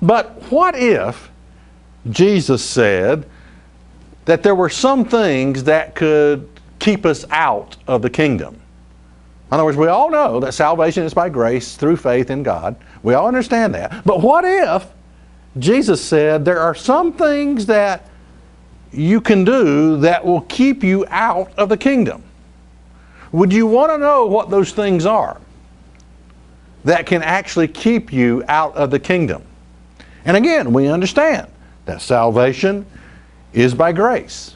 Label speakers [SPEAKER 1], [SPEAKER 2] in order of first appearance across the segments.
[SPEAKER 1] But what if Jesus said that there were some things that could keep us out of the kingdom? In other words, we all know that salvation is by grace through faith in God. We all understand that. But what if Jesus said there are some things that you can do that will keep you out of the kingdom? Would you want to know what those things are that can actually keep you out of the kingdom? And again, we understand that salvation is by grace.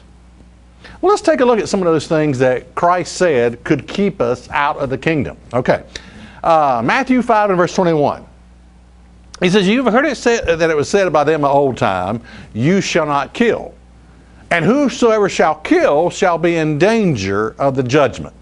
[SPEAKER 1] Well, let's take a look at some of those things that Christ said could keep us out of the kingdom. Okay, Matthew 5 and verse 21. He says, "You've heard it said that it was said by them of old time, you shall not kill. And whosoever shall kill shall be in danger of the judgment.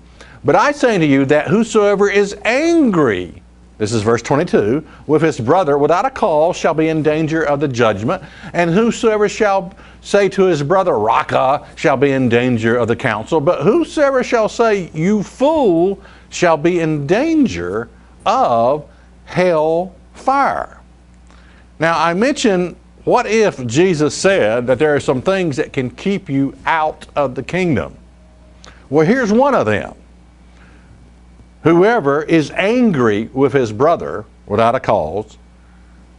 [SPEAKER 1] But I say to you that whosoever is angry," this is verse 22, "with his brother without a cause shall be in danger of the judgment. And whosoever shall say to his brother, Raca, shall be in danger of the council. But whosoever shall say, you fool, shall be in danger of hell fire." Now, I mentioned, what if Jesus said that there are some things that can keep you out of the kingdom? Well, here's one of them. Whoever is angry with his brother without a cause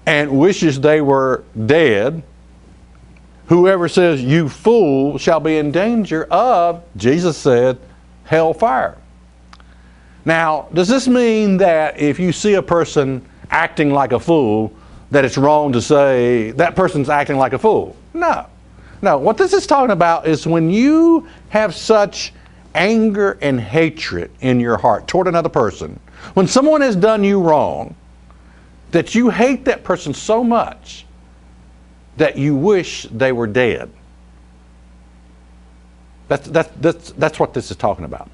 [SPEAKER 1] and wishes they were dead, whoever says, you fool, shall be in danger of, Jesus said, hellfire. Now, does this mean that if you see a person acting like a fool, that it's wrong to say that person's acting like a fool? No. No, what this is talking about is when you have such anger and hatred in your heart toward another person, when someone has done you wrong, that you hate that person so much that you wish they were dead. That's what this is talking about.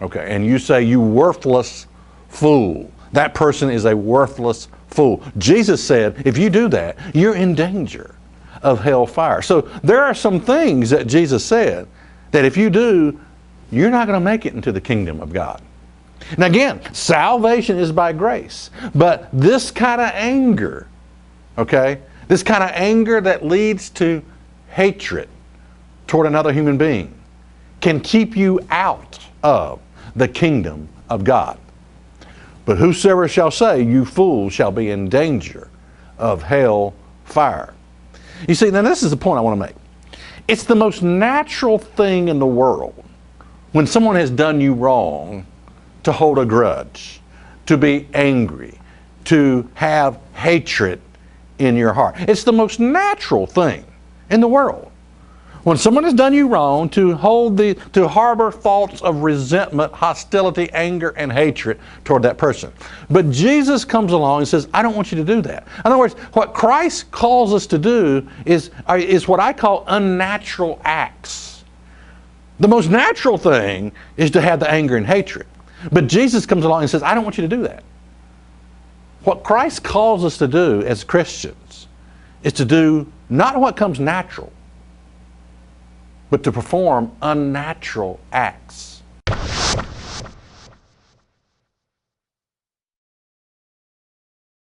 [SPEAKER 1] Okay, and you say, you worthless fool. That person is a worthless fool. Jesus said, if you do that, you're in danger of hellfire. So there are some things that Jesus said that if you do, you're not going to make it into the kingdom of God. And again, salvation is by grace. But this kind of anger, okay, this kind of anger that leads to hatred toward another human being can keep you out of the kingdom of God. But whosoever shall say, you fool, shall be in danger of hell fire. You see, now this is the point I want to make. It's the most natural thing in the world when someone has done you wrong to hold a grudge, to be angry, to have hatred in your heart. It's the most natural thing in the world. When someone has done you wrong, to harbor thoughts of resentment, hostility, anger, and hatred toward that person. But Jesus comes along and says, I don't want you to do that. In other words, what Christ calls us to do is what I call unnatural acts. The most natural thing is to have the anger and hatred. But Jesus comes along and says, I don't want you to do that. What Christ calls us to do as Christians is to do not what comes natural, but to perform unnatural acts.